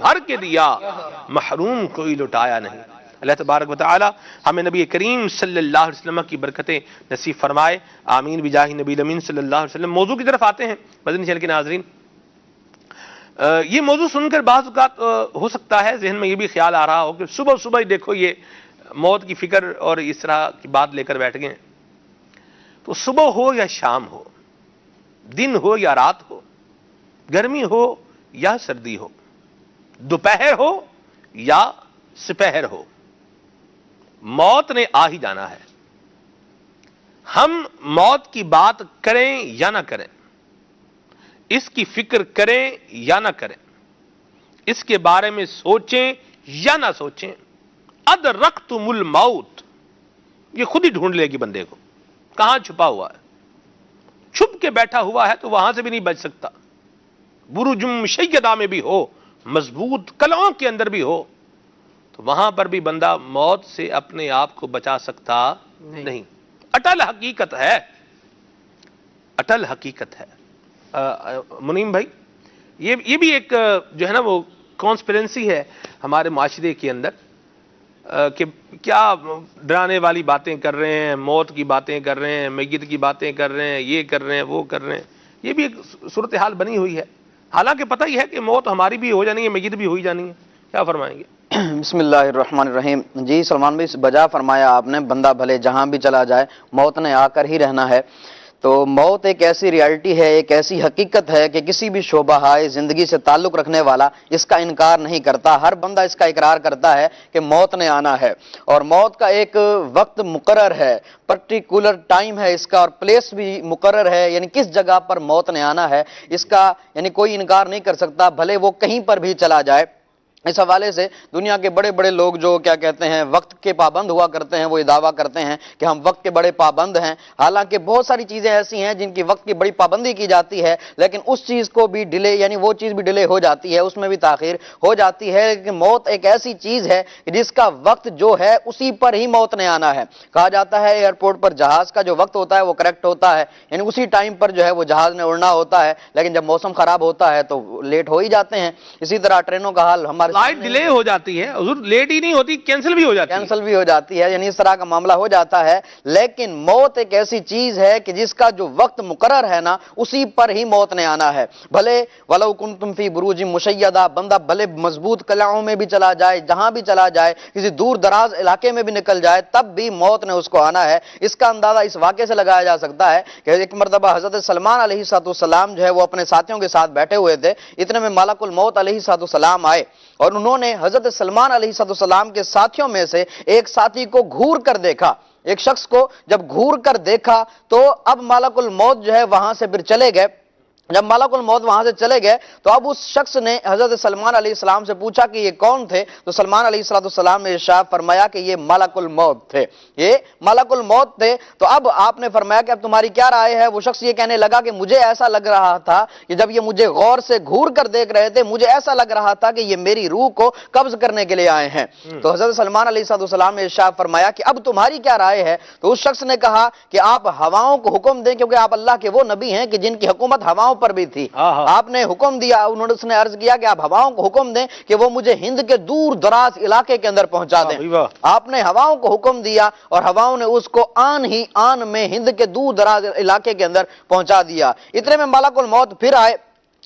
بھر کے دیا، محروم کوئی لٹایا نہیں۔ اللہ تبارک و تعالی ہمیں نبی کریم صلی اللہ علیہ وسلم کی برکتیں نصیب فرمائے، آمین بجاہ نبی الامین صلی اللہ علیہ وسلم۔ موضوع کی طرف آتے ہیں مدنی چینل کے ناظرین۔ یہ موضوع سن کر بعض اوقات ہو سکتا ہے ذہن میں یہ بھی خیال آ رہا ہو کہ صبح صبح ہی دیکھو یہ موت کی فکر اور اس طرح کی بات لے کر بیٹھ گئے۔ تو صبح ہو یا شام ہو، دن ہو یا رات ہو، گرمی ہو یا سردی ہو، دوپہر ہو یا سپہر ہو، موت نے آ ہی جانا ہے۔ ہم موت کی بات کریں یا نہ کریں، اس کی فکر کریں یا نہ کریں، اس کے بارے میں سوچیں یا نہ سوچیں، ادرکتم الموت، یہ خود ہی ڈھونڈ لے گی بندے کو کہاں چھپا ہوا ہے۔ چھپ کے بیٹھا ہوا ہے تو وہاں سے بھی نہیں بچ سکتا، برج مشیدہ میں بھی ہو، مضبوط قلعوں کے اندر بھی ہو، تو وہاں پر بھی بندہ موت سے اپنے آپ کو بچا سکتا نہیں۔ اٹل حقیقت ہے، اٹل حقیقت ہے۔ منیم بھائی، یہ بھی ایک جو ہے نا وہ کانسپیرنسی ہے ہمارے معاشرے کے اندر کہ کیا ڈرانے والی باتیں کر رہے ہیں، موت کی باتیں کر رہے ہیں، میت کی باتیں کر رہے ہیں، یہ کر رہے ہیں، وہ کر رہے ہیں۔ یہ بھی ایک صورتحال بنی ہوئی ہے، حالانکہ پتہ ہی ہے کہ موت ہماری بھی ہو جانی ہے، میت بھی ہو ہی جانی ہے۔ کیا فرمائیں گے؟ بسم اللہ الرحمن الرحیم۔ جی سلمان بھائی، بجا فرمایا آپ نے، بندہ بھلے جہاں بھی چلا جائے موت نے آ کر ہی رہنا ہے۔ تو موت ایک ایسی ریالٹی ہے، ایک ایسی حقیقت ہے کہ کسی بھی شعبہ زندگی سے تعلق رکھنے والا اس کا انکار نہیں کرتا۔ ہر بندہ اس کا اقرار کرتا ہے کہ موت نے آنا ہے، اور موت کا ایک وقت مقرر ہے، پرٹیکولر ٹائم ہے اس کا، اور پلیس بھی مقرر ہے، یعنی کس جگہ پر موت نے آنا ہے اس کا یعنی کوئی انکار نہیں کر سکتا، بھلے وہ کہیں پر بھی چلا جائے۔ اس حوالے سے دنیا کے بڑے بڑے لوگ جو کیا کہتے ہیں وقت کے پابند ہوا کرتے ہیں، وہ یہ دعویٰ کرتے ہیں کہ ہم وقت کے بڑے پابند ہیں، حالانکہ بہت ساری چیزیں ایسی ہیں جن کی وقت کی بڑی پابندی کی جاتی ہے، لیکن اس چیز کو بھی ڈیلے، یعنی وہ چیز بھی ڈیلے ہو جاتی ہے، اس میں بھی تاخیر ہو جاتی ہے۔ کہ موت ایک ایسی چیز ہے جس کا وقت جو ہے اسی پر ہی موت نے آنا ہے۔ کہا جاتا ہے ایئرپورٹ پر جہاز کا جو وقت ہوتا ہے وہ کریکٹ ہوتا ہے، یعنی اسی ٹائم پر جو ہے وہ جہاز نے اڑنا ہوتا ہے، لیکن جب موسم خراب ہوتا ہے تو لیٹ ہو ہی جاتے ہیں۔ اسی طرح ٹرینوں کا حال ہمارے فلائٹ ڈیلے ہو جاتی ہے، حضور لیٹ ہی نہیں ہوتی، کینسل بھی ہو جاتی ہے، کینسل بھی ہو جاتی ہے، یعنی اس طرح کا معاملہ ہو جاتا ہے۔ لیکن موت ایک ایسی چیز ہے کہ جس کا جو وقت مقرر ہے نا اسی پر ہی موت نے آنا ہے، بھلے ولو کنتم فی بروج مشیدہ، بندہ بھلے مضبوط قلعوں میں بھی چلا جائے، جہاں بھی چلا جائے، کسی دور دراز علاقے میں بھی نکل جائے، تب بھی موت نے اس کو آنا ہے۔ اس کا اندازہ اس واقعے سے لگایا جا سکتا ہے کہ ایک مرتبہ حضرت سلمان علیہ السلام جو ہے وہ اپنے ساتھیوں کے ساتھ بیٹھے ہوئے تھے، اتنے میں ملک الموت علیہ السلام آئے، اور انہوں نے حضرت سلمان علیہ السلام کے ساتھیوں میں سے ایک ساتھی کو گھور کر دیکھا۔ ایک شخص کو جب گھور کر دیکھا تو اب ملک الموت جو ہے وہاں سے پھر چلے گئے۔ جب ملک الموت وہاں سے چلے گئے تو اب اس شخص نے حضرت سلمان علیہ السلام سے پوچھا کہ یہ کون تھے؟ تو سلمان علیہ السلام نے ارشاد فرمایا کہ یہ ملک الموت تھے، یہ ملک الموت تھے۔ تو اب آپ نے فرمایا کہ اب تمہاری کیا رائے ہے؟ وہ شخص یہ کہنے لگا کہ مجھے ایسا لگ رہا تھا کہ جب یہ مجھے غور سے گھور کر دیکھ رہے تھے، مجھے ایسا لگ رہا تھا کہ یہ میری روح کو قبض کرنے کے لیے آئے ہیں۔ تو حضرت سلمان علیہ السلام نے ارشاد فرمایا کہ اب تمہاری کیا رائے ہے؟ تو اس شخص نے کہا کہ آپ ہواؤں کو حکم دیں، کیونکہ آپ اللہ کے وہ نبی ہیں کہ جن کی حکومت ہواؤں پر بھی تھی۔ آپ نے حکم دیا، اس نے عرض کیا کہ آپ ہواؤں کو حکم دیں کہ وہ مجھے ہند کے دور دراز علاقے کے اندر پہنچا دیں۔ آپ نے ہواؤں کو حکم دیا اور ہواؤں نے اس کو آن ہی آن میں ہند کے دور دراز علاقے کے اندر پہنچا دیا۔ اتنے میں ملک الموت پھر آئے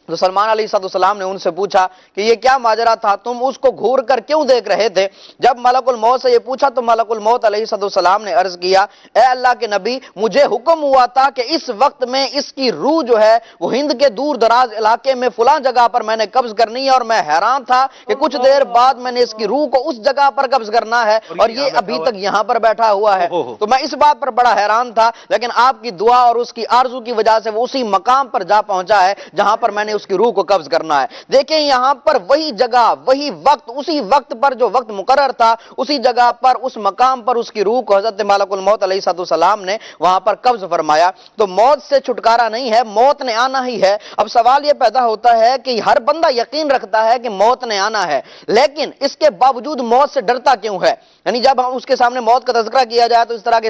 تو سلمان علیہ السلام نے ان سے پوچھا کہ یہ کیا ماجرا تھا، تم اس کو گھور کر کیوں دیکھ رہے تھے؟ جب ملک الموت سے یہ پوچھا تو ملک الموت علیہ السلام نے عرض کیا، اے اللہ کے نبی، مجھے حکم ہوا تھا کہ اس وقت میں اس کی روح جو ہے وہ ہند کے دور دراز علاقے میں فلاں جگہ پر میں نے قبض کرنی ہے، اور میں حیران تھا کہ کچھ دیر بعد میں نے اس کی روح کو اس جگہ پر قبض کرنا ہے اور یہ ابھی تک یہاں پر بیٹھا ہوا ہے۔ تو میں اس بات پر بڑا حیران تھا، لیکن آپ کی دعا اور اس کی آرزو کی وجہ سے وہ اسی مقام پر جا پہنچا ہے جہاں پر میں نے اس کی روح کو قبض کرنا ہے۔ دیکھیں یہاں پر وہی جگہ، وہی وقت، اسی وقت پر جو وقت مقرر تھا، اسی جگہ پر، اس مقام پر اس کی روح کو حضرت ملک الموت علیہ السلام نے وہاں پر قبض فرمایا۔ تو موت سے چھٹکارا نہیں ہے، موت نے آنا ہی ہے۔ اب سوال یہ پیدا ہوتا ہے کہ ہر بندہ یقین رکھتا ہے کہ موت نے آنا ہے، لیکن اس کے باوجود موت سے ڈرتا کیوں ہے؟ یعنی جب ہم اس کے سامنے موت کا تذکرہ کیا جائے تو اس طرح کے